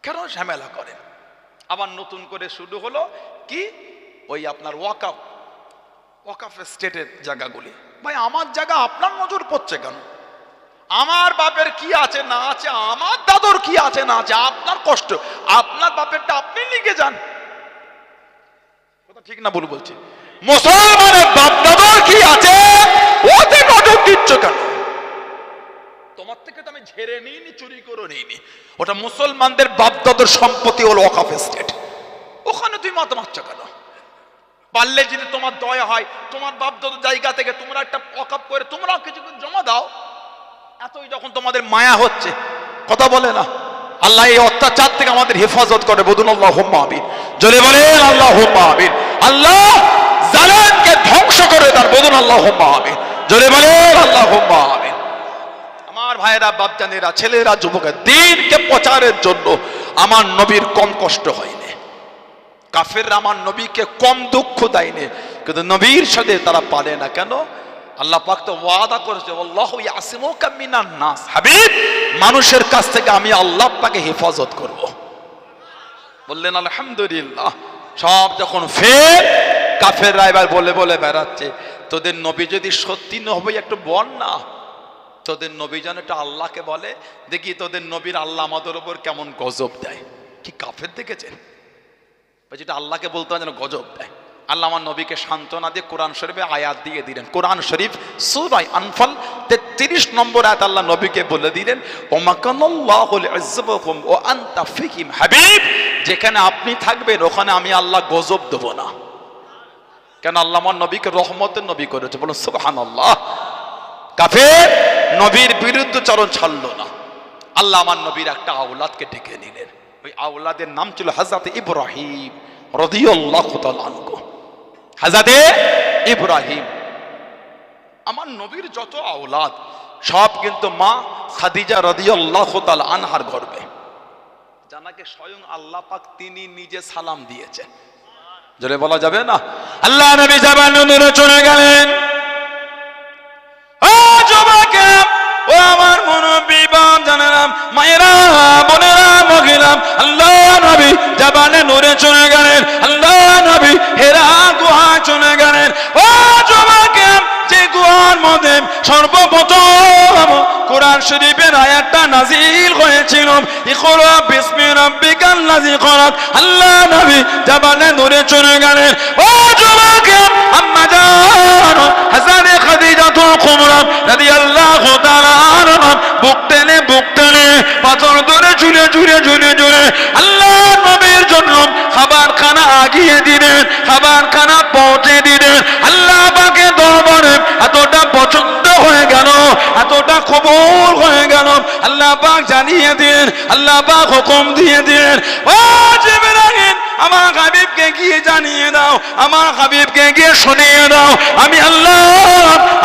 কেন ঝামেলা করেন? আবার নতুন করে শুরু হলো কি ওই আপনার ওয়াকাফ স্টেটের জায়গাগুলি। ভাই আমার জায়গা আপনার নজর পড়ছে কেন? আমার বাপের কি আছে না আছে, আমার দাদুর কি আছে না আছে, আপনার কষ্ট, আপনার বাপেরটা আপনি লিখে যান। কথা ঠিক না ভুল বলছি? মুসলমানের বাপ দাদুর কি আছে ওতে নজর দিচ্ছ কেন? তোমার থেকে তো আমি ঝেড়ে নিইনি, চুরি করে নিইনি। ওটা মুসলমানদের বাপ দাদুর সম্পত্তি হলো ওয়াকাফ স্টেট, ওখানে তুই মাথা মারছ কেন? পারলে যদি তোমার দয়া হয় তোমার বাপ দাদুর জায়গা থেকে তোমরা একটা ওয়াকাফ করে তোমরাও কিছু জমা দাও। এতই যখন তোমাদের মায়া হচ্ছে, কথা বলে না, আল্লাহ এই অত্যাচার থেকে আমাদের হেফাজত করে। বলুন আল্লাহুম্মা আমিন, জোরে বলেন আল্লাহুম্মা আমিন। আল্লাহ জালেমকে ধ্বংস করে দেন, বলুন আল্লাহুম্মা আমিন, জোরে বলেন আল্লাহুম্মা আমিন। আমার ভাইয়েরা, বাপজানেরা, ছেলেরা, যুবকেরা, দ্বীনকে প্রচারের জন্য আমার নবীর কম কষ্ট হয়নি, কাফেররা আমার নবীকে কম দুঃখ দেয়নি, কিন্তু নবীর সাথে তারা পারে না। কেন? আল্লাহ পাক তো ওয়াদা করেছে, আল্লাহু ইয়াসিমুকা মিনান নাস, হাবিব মানুষের কাছ থেকে আমি আল্লাহ পাকে হেফাজত করব। বললেন আলহামদুলিল্লাহ। সব যখন ফের কাফেররা এবার বলে বলে বেড়াচ্ছে, তোদের নবী যদি সত্যি হবে একটু বল না, তোদের নবী যেন এটা আল্লাহকে বলে দেখি, তোদের নবীর আল্লাহ আমাদের উপর কেমন গজব দেয়। কি কাফের দেখেছেন? যেটা আল্লাহকে বলতে হয় যেন গজব দেয়। আল্লাহ আমার নবীকে সান্ত্বনা দিয়ে কোরআন শরীফে আয়াত দিয়ে দিলেন। কোরআন শরীফ সূরা আনফাল 33 নম্বর আয়াত আল্লাহ নবীকে বলে দিলেন, ওমাকানাল্লাহু লিইজ্জাবাকুম ওয়া আনতা ফীহিম, হাবিব যেখানে আপনি থাকবেন ওখানে আমি আল্লাহ গজব দেব না। কেন? আল্লাহ আমার নবীকে রহমতের নবী করেছে, বলুন সুবহানাল্লাহ। কাফের নবীর বিরুদ্ধচারণ ছাড়লো না। আল্লাহ আমার নবীর একটা আওলাদকে ডেকে নিলেন, ওই আওলাদের নাম ছিল হযরত ইব্রাহিম রাদিয়াল্লাহু তাআলা আনহু। হযরত ইব্রাহিম আমার নবীর যত আওলাদ সব কিন্তু মা খাদিজা রাদিয়াল্লাহু তাআলা আনহার গর্ভে, জানাকে স্বয়ং আল্লাহ পাক তিনি নিজে সালাম দিয়েছেন। জোরে বলা যাবে না? আল্লাহ নবী জাবানে নূরে চলে গেলেন। ও যুবকেরা, ও আমার মুরব্বি বাপ জানেরা, মায়েরা, বোনেরা, মহিলা, আল্লাহ নবী জাবানে নূরে চলে গেলেন। আল্লাহ নবী হেরা গুহা চলে গেলেন। ও যুবকেরা, যে গুহার মধ্যে সর্বপ্রথম কোরআন শরীফের আয়াতটা নাজিল হয়েছিল, ইকরা বিসমি রাব্বিকাল্লাযী খলাক, আল্লাহ নবী জাবানে নূরে চলে গেলেন। ও যুবকেরা, আম্মা জান হযরত খাদিজাতুল কুবরা রাদিয়াল্লাহু তাআলা আনহা বুক টেনে পাথর ধরে ঝুলে আল্লাহ নবীর জন্য খাবার খানা আগিয়ে দিলেন, খাবার খানা পৌঁছে দিলেন। আল্লাহ পাকের দরবারে এতটা পছন্দ হয়ে গেল, এতটা কবুল হয়ে গেল, আল্লাহ পাক জানিয়ে দিলেন, আল্লাহ পাক হুকুম দিয়ে দিলেন, ও জিবরাইল আমার হাবিবকে গিয়ে জানিয়ে দাও, আমার হাবিবকে গিয়ে শুনিয়ে দাও, আমি আল্লাহ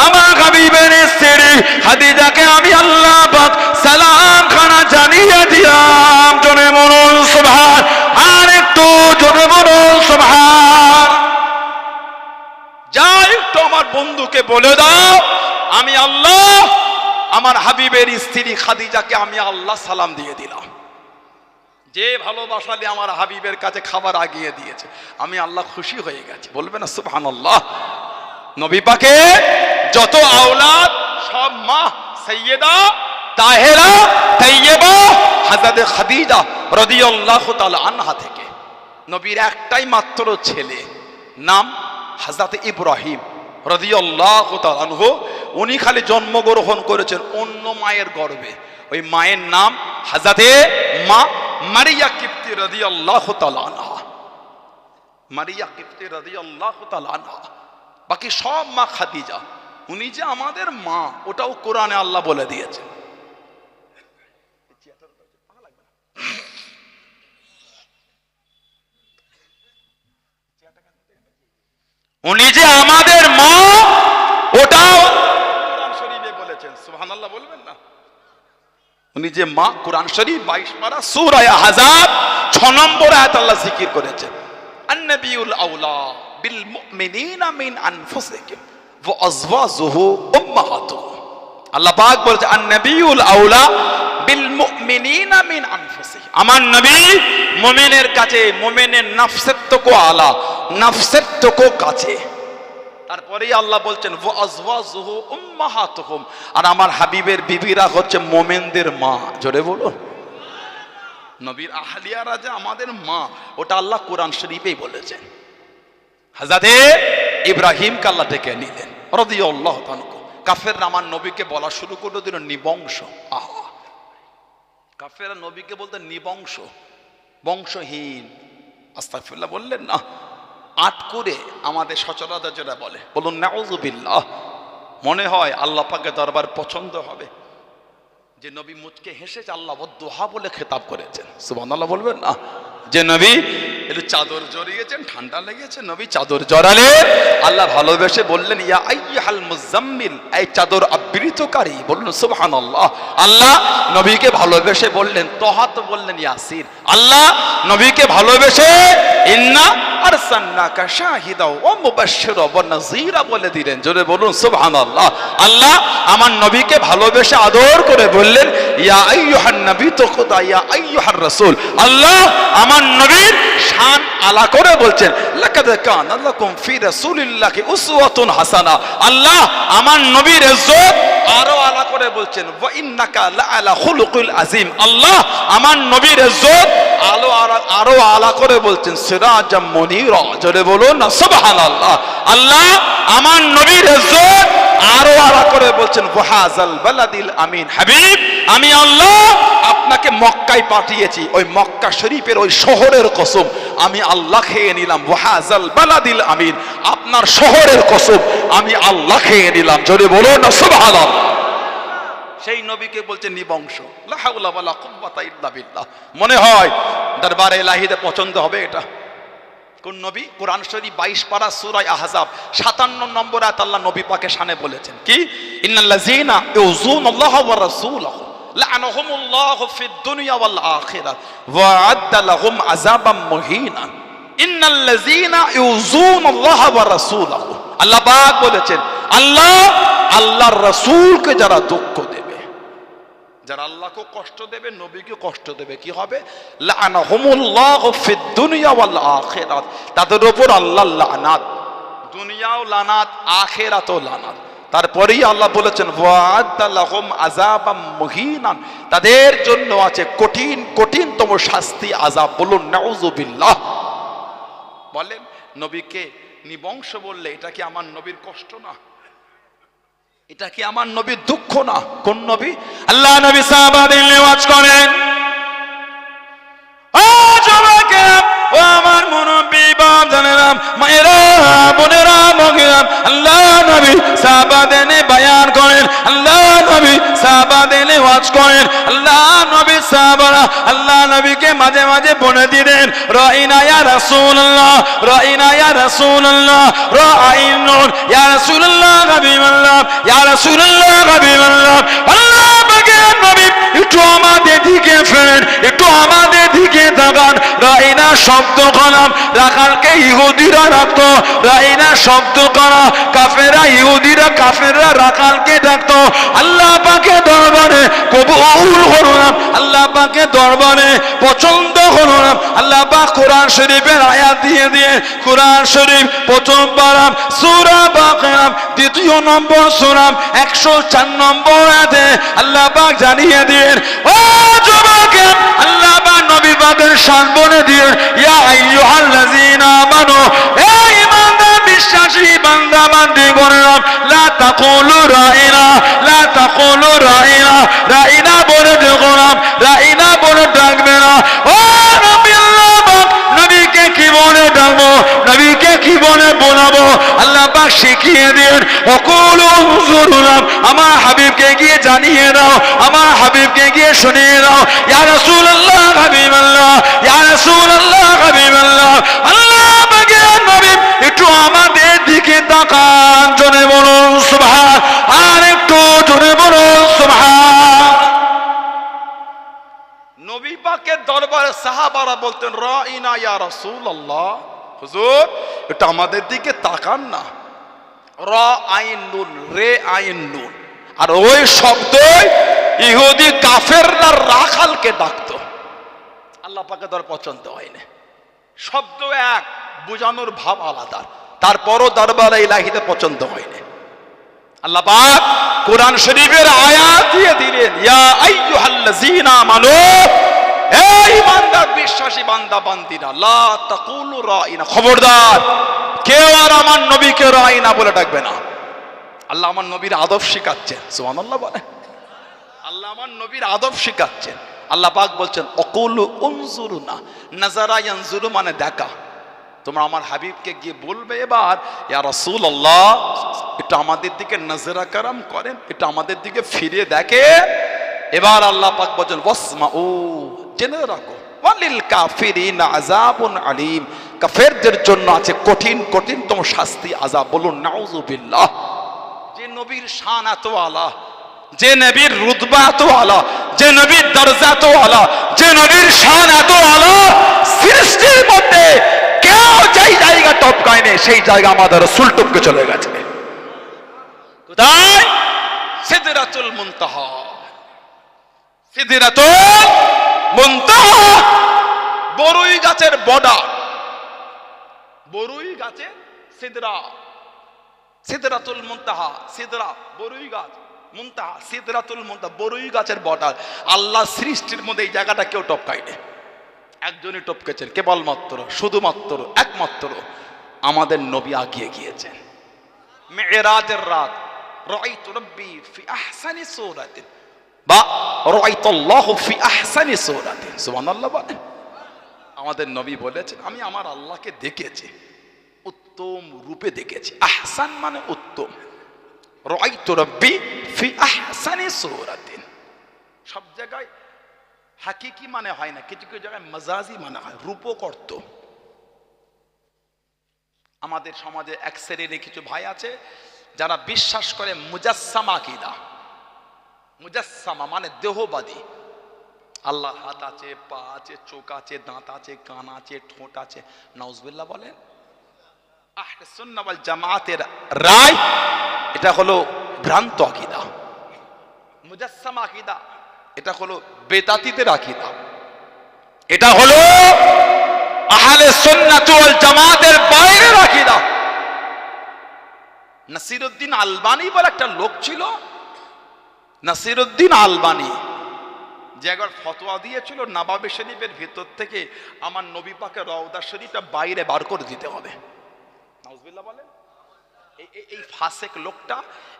আমার হাবিবের স্ত্রী খাদিজাকে আমি আল্লাহ পাক সালাম খানা জানিয়ে দিলাম। জোরে বলুন সুবহান, আর একটু জোরে বলুন সুবহান। যাই একটু আমার বন্ধুকে বলে দাও, আমি আল্লাহ আমার হাবিবের স্ত্রী খাদিজাকে আমি আল্লাহ সালাম দিয়ে দিলাম। যে ভালোবাসালে আমার হাবিবের কাছে খাবার আগিয়ে দিয়েছে, আমি আল্লাহ খুশি হয়ে গেছি। বলবে না সুবহানাল্লাহ? নবী পাকে যত আওলাদ সব মা সাইয়্যেদা তাহেরা তাইয়্যিবা হযরত খাদিজা রাদিয়াল্লাহু তাআলা আনহা থেকে। নবীর একটাই মাত্র ছেলে, নাম হযরত ইব্রাহিম রাদিয়াল্লাহু তাআলা আনহু। উনি খালি জন্মগ্রহণ করেছেন অন্য মায়ের গর্ভে, ওই মায়ের নাম হযরত মা মারিয়া কিপ্তি রাদিয়াল্লাহু তাআলা আনহা, মারিয়া কিপ্তি রাদিয়াল্লাহু তাআলা আনহা। বাকি সব মা খাদিজা। উনি যে আমাদের মা ওটাও কোরআনে আল্লাহ বলে দিয়েছে। উনি যে আমাদের মা ওটাও কোরআন শরীফে বলেছেন। সুবহানাল্লাহ বলবেন না? উনি যে মা, কোরআন শরীফ 22 পারা সূরা আহজাব 6 নম্বর আয়াত আল্লাহ জিকির করেছেন, আন-নাবিয়ুল আউলা বিল মুমিনিনা মিন আনফুসিহিম ওয়া আজওয়াজুহু উম্মাহাতুহুম। আল্লাহ পাক বলেছে আন-নাবিয়ুল আউলা বিল মুমিনিনা মিন আনফুসিহিম, আমার নবী মুমিনের কাছে, মুমিনের নফসের থেকে আলা, নফসের থেকে কাছে। তারপরেই আল্লাহ বলছেন ওয়া আজওয়াজুহু উম্মাহাতুহুম, আর আমার হাবিবের বিবিরা হচ্ছে মুমিনদের মা। জোরে বলুন, নবীর আহলিয়ারা যে আমাদের মা, ওটা আল্লাহ কোরআন শরীফেই বলেছেন। হযরতে ইব্রাহিমকে আল্লাহ ডেকে নিলেন রাদিয়াল্লাহু তাআলা। কাফেররা আমার নবীকে বলা শুরু করে দিল নিবংশ। আহা, কাফেররা নবীকে বলতে নিবংশ, বংশহীন। আস্তাগফিরুল্লাহ বললেন না, আট করে আমাদের সচরাচর যেটা বলে, বলুন নাউযুবিল্লাহ। মনে হয় আল্লাহ পাকের দরবার পছন্দ হবে যে নবী মুচকে হেসেছে, আল্লাহ ওয়াদুহা বলে খেতাব করেছেন। সুবহানাল্লাহ বলবেন না, যে নবী একটু চাদর জড়িয়েছেন, ঠান্ডা লেগেছে, নবী চাদর জড়ালে আল্লাহ ভালোবেসে বললেন ইয়া আইয়ুহাল মুজাম্মিল, এই চাদর আবৃতকারী। বলুন সুবহানাল্লাহ। আল্লাহ নবীকে ভালোবেসে বললেন তোহা, তো বললেন ইয়াসির। আল্লাহ নবীকে ভালোবেসে ইন্না আরসালনাকা শাহিদাও ওয়া মুবাশশিরা ওয়া নাযীরা বলে দিলেন। জোরে বলুন সুবহানাল্লাহ। আল্লাহ আমার নবীকে ভালোবেসে আদর করে বললেন ইয়া আইয়ুহান নবী তুকুদা ইয়া আইয়ুহার রাসূল। আল্লাহ আমার নবীর শান আলা করে বলছেন লাকাদ কানা লাকুম ফি রাসূলিল্লাহি উসওয়াতুন হাসানা। আল্লাহ আমার নবীর ইজ্জত আরো আলা করে বলছেন ওয়া ইন্নাকা লাআলা খুলুকিল আযীম। আল্লাহ আমার নবীর ইজ্জত আরো আলা করে বলছেন সিরাজাম মুনীরা। জোরে বলুন না সুবহানাল্লাহ। আল্লাহ আমার নবীর ইজ্জত আরো আলা করে বলছেন ওয়াহাজাল বালাদিল আমিন। হাবিব, আমি আল্লাহ আপনাকে মক্কায় পাঠিয়েছি, ওই মক্কা শরীফের ওই শহরের কসম আমি আল্লাহ খেয়ে নিলাম। ওয়াহাজাল বালাদিল আমিন, আপনার শহরের কসম আমি আল্লাহ খেয়ে নিলাম। জোরে বলুন না সুবহানাল্লাহ। সেই নবীকে বলছেন নিবংশ। লা হাওলা ওয়ালা কুওয়াতা ইল্লা বিল্লাহ। মনে হয় দরবারে ইলাহিতে পছন্দ হবে এটা। কোন নবী? কোরআন শরীফ 22 পারা সূরা আহজাব 57 নম্বর আয়াত আল্লাহ নবী পাকে শানে বলেছেন কি ইন্নাল্লাযীনা ইউযুনাল্লাহা ওয়া রাসূলাহু লা'নাহুমুল্লাহু ফিদ দুনিয়া ওয়াল আখিরাহ ওয়া আ'আদ্দা লাহুম আযাবাম মুহিনা। ইন্নাল্লাযীনা ইউযুনাল্লাহা ওয়া রাসূলাহু, আল্লাহ পাক বলেছেন আল্লাহ আল্লাহর রাসূলকে যারা দুঃখ দেবে, যারা আল্লাহকে কষ্ট দেবে, নবীকে কষ্ট দেবে, কি হবে? লা'নাহুমুল্লাহু ফিদ দুনিয়া ওয়াল আখিরাত, তাদের উপর আল্লাহর লানাত, দুনিয়াও লানাত, আখিরাতও লানাত। তারপরেই আল্লাহ বলেছেন ওয়া'আদ্দা লাহুম আযাবাম মুহিনান, তাদের জন্য আছে কঠিন কঠিনতম শাস্তি, আযাব। বলুন নাউযুবিল্লাহ। বলেন নবীকে নিবংশ বললে এটা কি আমার নবীর কষ্ট না? এটা কি আমার নবীর দুঃখ না? কোন নবী? আল্লাহ নবী সাহাবাদের ওয়াজ করেন, ও যুবকেরা, ও আমার মুরব্বি বাপজানেরা, মায়েরা, বোনেরা, মগেরা, আল্লাহ নবী সাহাবাদের বয়ান করেন, আল্লাহ নবী সাহাবাদের ওয়াজ করেন। আল্লাহ নবী সাহাবারা আল্লাহ নবীকে মাঝে মাঝে বলে দিলেন রাইনা ইয়া রাসূলুল্লাহ, রাইনা ইয়া রাসূলুল্লাহ, রাইনুন ইয়া রাসূলুল্লাহ, হাবিবাল্লাহ ইয়া রাসূলুল্লাহ, হাবিবাল্লাহ। আল্লাহ পাকের নবী একটু আমাদের দিকে ফেরেন, একটু আমাদের দিকে তাকান। রাইনা শব্দ কলাম রাখালকে ইহুদিরা রাখতো, রাইনা শব্দ করা কাফেররা, ইহুদিরা কাফেররা রাখালকে ডাকতো। আল্লাহ পাকের দরবারে কবুল হলো না, আল্লাহ পাকের দরবারে পছন্দ হলো না। আল্লাহ পাক কোরআন শরীফের আয়াত দিয়ে দিয়ে কোরআন শরীফ প্রথম পারা সূরা বাকারা দ্বিতীয় নম্বর সূরা 104 নম্বর আয়াতে আল্লাহ পাক জানিয়ে দেন, ও যুবকেরা, আল্লাহ পাক নবী পাকের শান বলে দিয়ে ইয়া আইয়ুহাল্লাযীনা আমানু, হে ঈমানদার বিশ্বাসী বান্দা বান্দি গণরা, লা তাকুলু রাইনা, লা তাকুলু রাইনা, রাইনা বলে দেখো না, রাইনা বলে ডাকবে না। ও নবী, আল্লাহ পাক নবীকে কি বলে ডাকবো, নবীকে কি বলে বলাবো, আল্লাহ পাক শিখিয়ে দেন। ওকুলু হুজুরুনা, আমার হাবিবকে গিয়ে জানিয়ে দাও, আমার হাবিবকে গিয়ে শুনিয়ে দাও, ইয়া রাসূলুল্লাহ, হাবিবাল্লাহ, ইয়া রাসূলুল্লাহ, হাবিবাল্লাহ। আল্লাহ পাকের নবী একটু আমাদের দিকে তাকান, জোরে বলুন সুবহান, আর একটু জোরে বলুন সুবহান। নবী পাকের দরবারে সাহাবারা বলতেন রাইনা ইয়া রাসূলুল্লাহ, হুজুর এটা আমাদের দিকে তাকান না। র আইন নুন, রে আইন নুন, আর ওই শব্দই ইহুদি কাফেররা রাখালকে ডাকতো, আল্লাহ পাকের দর পছন্দ হয়নি। শব্দ এক, বুঝানোর ভাব আলাদা, তারপরও দরবার ইলাহিতে পছন্দ হয়নি। আল্লাহ পাক কোরআন শরীফের আয়াত দিয়ে দিলেন, ইয়া আইয়ুহাল্লাযীনা আমানু, হে ঈমানদার বিশ্বাসী বান্দা বান্দিরা, লা তাকুলু রাইনা, খবরদার কেউ আর আমার নবীকে রাইনা বলে ডাকবে না। আল্লাহ আমার নবীর আদব শিখাচ্ছেন, সুবহানাল্লাহ বলে। আল্লাহ আমার নবীর আদব শিখাচ্ছেন। আল্লাহ পাক বলছেন অকুলু উনজুরুনা, নাজারা ইয়ানজুরু মানে দেখা। তোমরা আমার হাবিবকে গিয়ে বলবে এবার, ইয়া রাসূলুল্লাহ একটু আমাদের দিকে নজরা কারাম করেন, একটু আমাদের দিকে ফিরে দেখে। এবার আল্লাহ পাক বলেন ওয়াসমাউ, জেনে রাখো, ওয়ালিল কাফিরিনা আযাবুন আলীম, কাফেরদের জন্য আছে কঠিন কঠিনতম শাস্তি, আযাব। বলুন নাউযুবিল্লাহ। যে নবীর শান এত আলা, যে নবীর রুতবা এত আলা, যে নবীর দরজা এত আলা, যে নবীর শান এত আলা, সৃষ্টির মধ্যে কেউ যেই জায়গা টপকায় নেই সেই জায়গা আমাদের রাসূল টপকে চলে গেছে। কোথায়? সিদরাতুল মুনতাহা। সিদরাতুল মুনতাহা, বরুই গাছের বর্ডার, বরুই গাছের সিদরা, সিদরাতুল মুনতাহা, সিদরা বরুই গাছ, মুনতাহা সিদরাতুল মুনতাহা, বরুই গাছের বর্ডার। আল্লাহ সৃষ্টির মধ্যে এই জায়গাটা কেউ টপকায়নি, একজনই টপকেছেন, কেবলমাত্র, শুধুমাত্র, একমাত্র আমাদের নবী আগিয়ে গিয়েছেন। মেরাজের রাত, রাআইতু রাব্বি ফি আহসানি সূরাতিন, বা রাআইতুল্লাহু ফি আহসানি সূরাতিন, সুবহানাল্লাহ বলেন। আমাদের নবী বলেছেন আমি আমার আল্লাহকে দেখেছি, উত্তম রূপে দেখেছি। আহসান মানে উত্তম। রাআইতু রাব্বি ফি আহসানি সূরাতিন, সব জায়গায় হাকিকি মানে হয় না, কিছু কিছু জায়গায় মাজাজি মানে হয়, রূপক অর্থ। আমাদের সমাজে এক শ্রেণীর কিছু ভাই আছে যারা বিশ্বাস করে মুজাসসামা আকীদা। মুজাসসামা মানে দেহবাদী। আল্লাহ হাত আছে, পা আছে, চোখ আছে, দাঁত আছে, কান আছে, ঠোঁট আছে। নাউজুবিল্লাহ বলেন। আহলে সুন্নাহ ওয়াল জামাতের রায় এটা হলো ভ্রান্ত আকীদা। মুজাসসামা আকীদা এটা হলো বেদাতীদের আকীদা, এটা হলো আহলে সুন্নাত ওয়াল জামাতের বাইরের আকীদা। নাসিরউদ্দিন আলবানী বলে একটা লোক ছিল, নাসিরউদ্দিন আলবানী, যে একবার ফতোয়া দিয়েছিল নবাবে শরীফের ভিতর থেকে আমার নবী পাকের রওজা শরীফটা বাইরে বার করে দিতে হবে। নাউজুবিল্লাহ বলেন। এই ফাসেক লোকটা,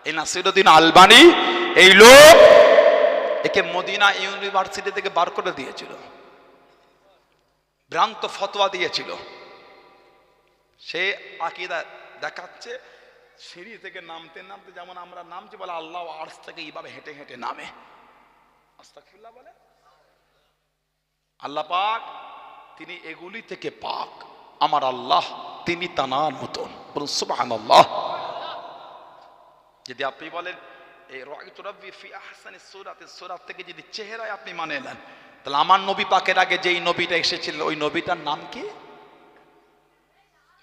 এই নাসিরউদ্দিন আলবানী, এই লোক একে মদিনা ইউনিভার্সিটি থেকে বার করে দিয়েছিল, ভ্রান্ত ফতোয়া দিয়েছিল। সে আকীদা দেখাচ্ছে সিঁড়ি থেকে নামতে নামতে যেমন আমরা নামছি, বলে আল্লাহ আরশ থেকে এইভাবে হেঁটে হেঁটে নামে। আস্তাগফিরুল্লাহ বলে। আল্লাহ পাক তিনি এগুলি থেকে পাক, আমার আল্লাহ তিনি তানার মতন। বলুন সুবহানাল্লাহ। যদি আপনি বলেন এই রাআইতু রাব্বি ফি আহসানি সূরাতিন, সূরাত থেকে যদি চেহারায় আপনি মানে নেন, তাহলে আমার নবী পাকের আগে যেই নবীটা এসেছিল ওই নবীটার নাম কি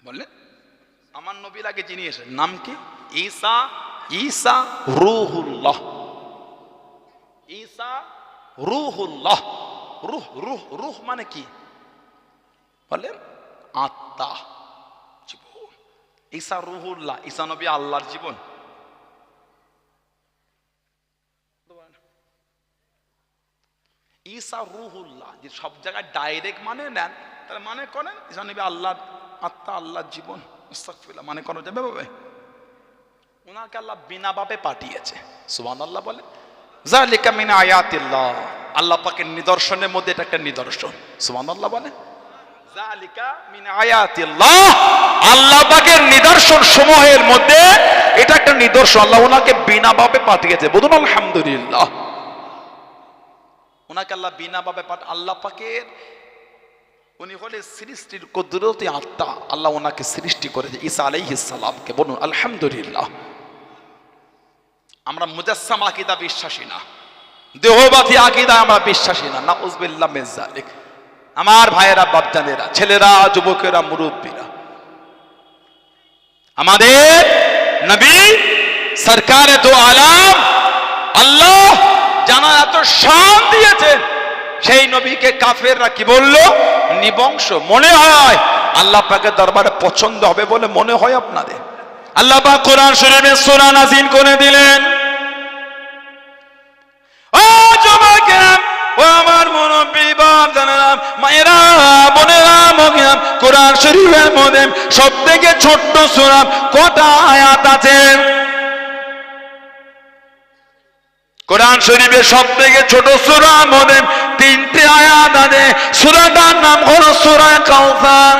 বললেন? আমার নবীর আগে যিনি এসেছেন নাম কি? ঈসা। ঈসা রূহুল্লাহ। ঈসা রূহুল্লাহ। রূহ, রূহ, রূহ মানে কি বলেন? আত্মা, জীবন। ঈসা রূহুল্লাহ, ঈসা নবী আল্লাহর জীবন। ঈসা রূহুল্লাহ, যে সব জায়গায় ডাইরেক্ট মানে নেন, তাহলে মানে করেন ঈসা নবী আল্লাহর আত্মা, আল্লাহর জীবন। আস্তাগফিরুল্লাহ, মানে করা যাবে ভাবে? ওনাকে আল্লাহ বিনা ভাবে পাঠিয়েছে। সুবহানাল্লাহ বলে। যালিকা মিন আয়াতিল্লাহ, আল্লাহ পাকের নিদর্শনের মধ্যে এটা একটা নিদর্শন। সুবহানাল্লাহ বলে। যালিকা মিন আয়াতিল্লাহ, আল্লাহ পাকের নিদর্শন সমূহের মধ্যে এটা একটা নিদর্শন। আল্লাহ ওনাকে বিনা ভাবে পাঠিয়েছে। বলুন আলহামদুলিল্লাহ। ওনাকে আল্লাহ বিনা ভাবে আল্লাহ পাকের, উনি হলে সৃষ্টির কুদরতি আত্মা। আল্লাহ ওনাকে সৃষ্টি করেছে, ঈসা আলাইহিস সালামকে। বলুন আলহামদুলিল্লাহ। আমরা মুজাসসাম আকীদা বিশ্বাসী না, দেহবাদী আকীদা আমরা বিশ্বাসী না। নাউযুবিল্লাহ মিন যালিক। আমার ভাইয়েরা, বাপজানেরা, ছেলেরা, যুবকেরা, মুরব্বীরা, আমাদের নবী সরকারে দো আলম আল্লাহ জানার এত শান দিয়েছেন, সেই নবীকে কাফেররা কি বললো? নিবংশ। মনে হয় আল্লাহ পাকের দরবারে পছন্দ হবে বলে মনে হয় আপনাদের? আল্লাহ পাক কোরআন শরীফে সূরা নাযিল করে দিলেন, ও যুবকেরা, ও আমার মুরব্বী বাপজানেরা, মায়েরা, বোনেরা, মহিলা, কোরআন শরীফের মধ্যে সবথেকে ছোট্ট সূরা কটা আয়াত আছে? কোরআন শরীফের সবথেকে ছোট সূরার মধ্যে 3টে আয়াত আছে। সূরাটার নাম হলো সূরা কাউসার।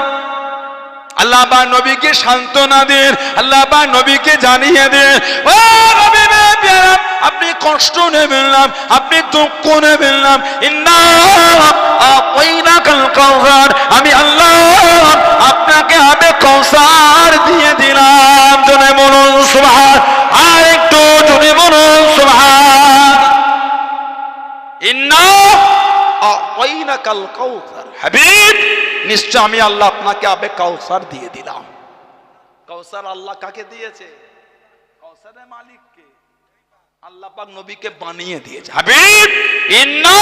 আল্লাহ পাক নবীকে সান্ত্বনা দেন, আল্লাহ পাক নবীকে জানিয়ে দেন, ও নবী প্যারা, আপনি কষ্ট নেবেন না, আপনি দুঃখ নেবেন না। ইন্না আতাইনাকাল কাউসার, আমি আল্লাহ আপনাকে আবে কাউসার দিয়ে দিলাম। জোরে বলুন সুবহান, আর একটু জোরে বলুন সুবহান। ইন্না আতাইনাকাল কাউসার, হাবিব নিশ্চয় আমি আল্লাহ আপনাকে আবে কাউসার দিয়ে দিলাম। কাউসার আল্লাহ কাকে দিয়েছে? কাউসারের মালিক কে? আল্লাহ পাক নবীকে বানিয়ে দিয়েছে। হাবিব ইন্না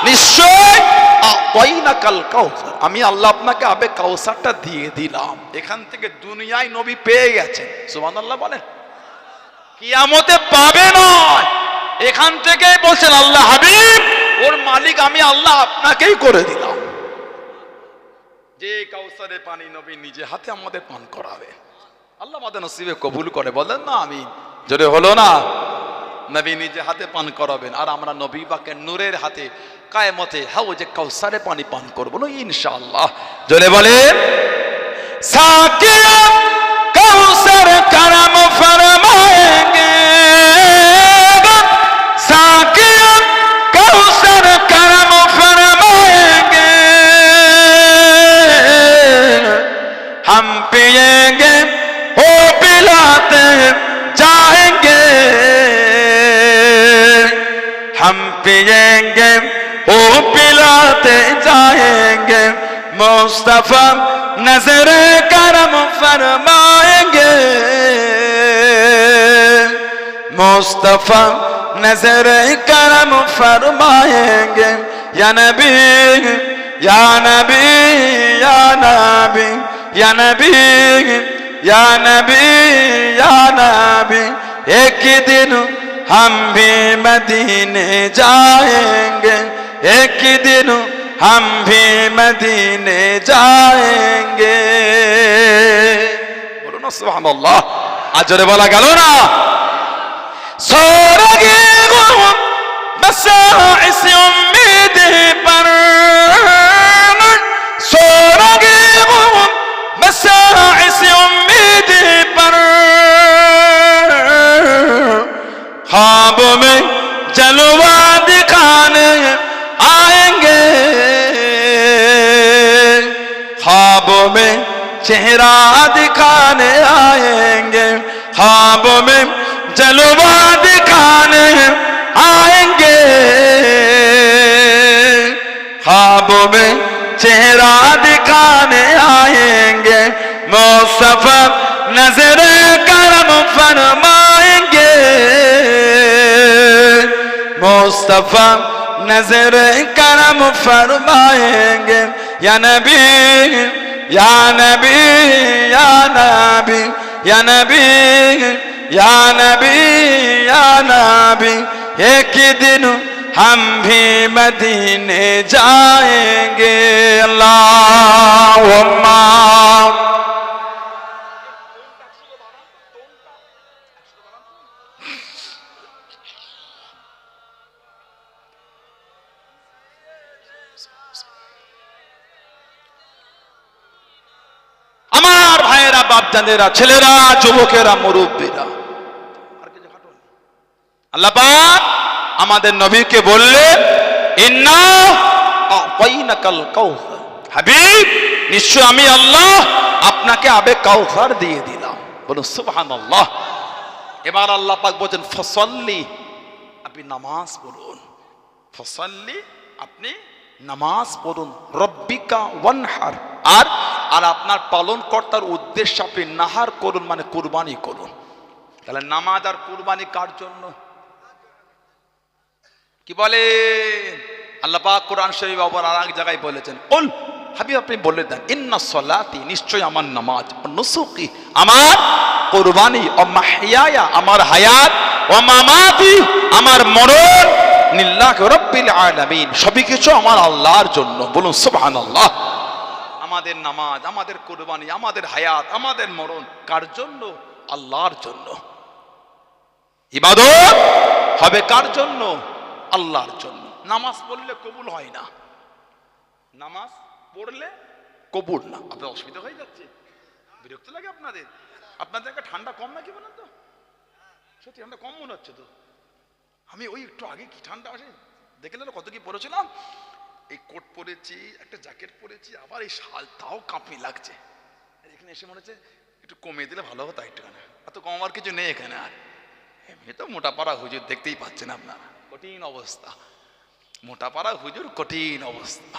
নিশ্চয় আতাইনাকাল কাউসার, আমি আল্লাহ আপনাকে আবে কাউসারটা দিয়ে দিলাম। এখান থেকে দুনিয়ায় নবী পেয়ে গেছেন। সুবহানাল্লাহ বলেন। কিয়ামতে পাবে নয়, এখান থেকে বলছেন আল্লাহ হাবিব ওর মালিক আমি আল্লাহ আপনাকেই করে দিলাম। যে কাউসারের পানি নবী নিজে হাতে আমাদের পান করাবে। আল্লাহ আমাদের নসিবে কবুল করে, বলেন না আমিন। জোরে হলো না? নবী নিজে হাতে পান করাবেন, আর আমরা নবী পাকের নূরের হাতে কায়ামতে হাউজে কাউসারে পানি পান করবো না ইনশাআল্লাহ। জোরে বলেন, সাকিয়া কাউসার করম ফরমায়েঙ্গে, সাকিয়া কাউসার করম ফরমায়েঙ্গে, हम पिएंगे वो पिलाते जाएंगे, हम पिएंगे वो पिलाते जाएंगे, मुस्तफा नजर करम फरमाएंगे, मुस्तफा नजर करम फरमाएंगे, या नबी या नबी या नबी या नबी या नबी या नबी, एक दिन हम भी मदीने जाएंगे, एक दिन हम भी मदीने जाएंगे। बोलो ना सुभानअल्लाह। आज जोरे बोला गलो ना, सोरगे बसा इस उम्मीद पर, सोरगे बसा इस उम्मीद पर, ख्वाब में जलवा दिखाने आएंगे, ख्वाब में चेहरा दिखाने आएंगे, ख्वाब में जलवा दिखाने आएंगे, ख्वाब में चेहरा दिखाने आएंगे, मुस्तफा नजर करम फरमाएंगे, मुस्तफा नजर करम फरमाएंगे, या नबी या नबी या नबी या नबी या नबी या नबी, एक दिन हम भी मदीने जाएंगे। अल्लाहुम्मा আমার ভাইয়েরা, বাপজানেরা, ছেলেরা, যুবকেরা, মুরব্বীরা, আল্লাহ পাক আমাদের নবীকে বললেন, ইন্না আতাইনাকাল কাউসার, হাবিব নিশ্চয় আমি আল্লাহ আপনাকে আবে কাউসার দিয়ে দিলাম। বলুন সুবহানাল্লাহ। এবার আল্লাহ পাক বলেন ফসল্লি, আপনি নামাজ পড়ুন, ফসল্লি আপনি নামাজ পড়ুন, রব্বিকা ওয়ানহার, আর আর আপনার পালন কর্তার উদ্দেশ্যে আপনি নাহার করুন, মানে কুরবানি করুন। তাহলে নামাজ আর কুরবানি কার জন্য? কি বলে আল্লাহ পাক কোরআন শরীফ আবার আর এক জায়গায় বলেছেন, কুল হাবিব আপনি বলে দেন, ইন্না সলাতি নিশ্চয় আমার নামাজ, ও নুসুকি আমার কুরবানি, ও মাহইয়ায়া আমার হায়াত, ও মামাতি আমার মরণ, লিল্লাহি রাব্বিল আলামিন সবই কিছু আমার আল্লাহর জন্য। বলুন সুবহানাল্লাহ। আমাদের নামাজ, আমাদের কুরবানি, আমাদের হায়াত, আমাদের মরণ কার জন্য? আল্লাহর জন্য। ইবাদত হবে কার জন্য? আল্লাহর জন্য। নামাজ পড়লে কবুল হয় না, নামাজ পড়লে কবুল না। আপনার অসুবিধা হয়ে যাচ্ছে, বিরক্ত লাগে আপনাদের? আপনাদের একটা ঠান্ডা কম নাকি বলেন তো? সত্যি ঠান্ডা কম মনে হচ্ছে তো। আমি ওই একটু আগে কি ঠান্ডা আসে দেখলেন কত কি পরেছিলাম, এই কোট পরেছি, একটা জ্যাকেট পরেছি, আবার এই শাল, তাও কাঁপনি লাগছে। এখানে এসে মনে হচ্ছে একটু কমিয়ে দিলে ভালো হতো একটুখানি। এত কমার কিছু নেই এখানে। আর এমনি তো মোটা পাড়া হুজুর দেখতেই পাচ্ছেন আপনারা, কঠিন অবস্থা। মোটা পাড়া হুজুর, কঠিন অবস্থা।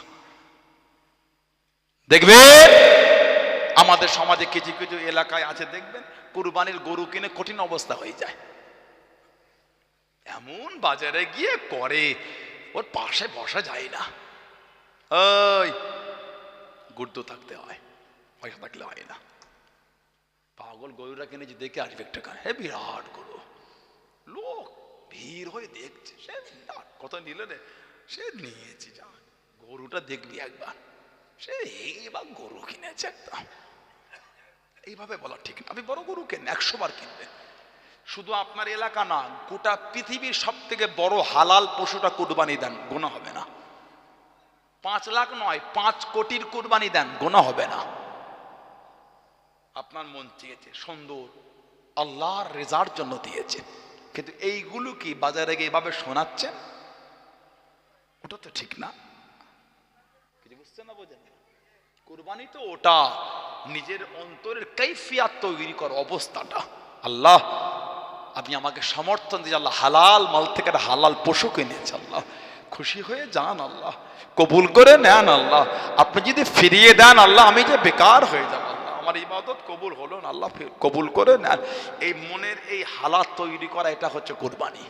দেখবেন আমাদের সমাজে কিছু কিছু এলাকায় আছে, দেখবেন কুরবানির গরু কিনে কঠিন অবস্থা হয়ে যায়। এমন বাজারে গিয়ে করে, ওর পাশে বসা যায় না। ওই গুর্দ থাকতে হয়, পয়সা থাকলে হয় না। পাগল গরুরা কিনে যে দেখে আসবে একটা কানে, বিরাট গরু, লোক ভিড় হয়ে দেখছে। সে কত নিল রে, সে নিয়েছি, যা গরুটা দেখবি একবার, সে এইবার গরু কিনেছে একদম। এইভাবে বলা ঠিক না। আপনি বড় গরু কেন 100 বার কিনবেন। শুধু আপনার এলাকা না, গোটা পৃথিবীর সব থেকে বড় হালাল পশুটা কুরবানি দেন, গোনা হবে না। 5 লাখ নয়, 5 কোটির কুরবানি দেন, গোনা হবে না। আপনার মন চেয়েছে সুন্দর, আল্লাহর রেজার জন্য দিয়েছে, কিন্তু এইগুলো কি বাজারে গিয়ে এভাবে শোনাচ্ছেন? ওটা তো ঠিক না। কিছু বুঝছেন না, বোঝেন? কুরবানি তো ওটা নিজের অন্তরের কাইফিয়াত তৈরি কর অবস্থাটা। আল্লাহ আপনি আমাকে সমর্থন দিয়ে, আল্লাহ হালাল মাল থেকে হালাল পশু কিনেছে, আল্লাহ খুশি হয়ে যান, আল্লাহ কবুল করে নেন। আল্লাহ আপনি যদি ফিরিয়ে দেন, আল্লাহ আমি যে বেকার হয়ে যাব, আল্লাহ আমার ইবাদত কবুল হলো না, আল্লাহ কবুল করে নেন। এই মনের এই হালাত তৈরি করা, এটা হচ্ছে কুরবানি।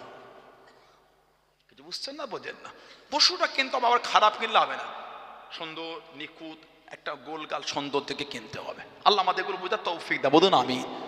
কিছু বুঝছেন না, বোঝেন না? পশুটা কিন্তু আবার খারাপ কিনলে হবে না, সুন্দর নিখুঁত একটা গোলগাল সুন্দর থেকে কিনতে হবে। আল্লাহ আমাদের এগুলো বোঝার তৌফিক দাও, বলুন আমিন।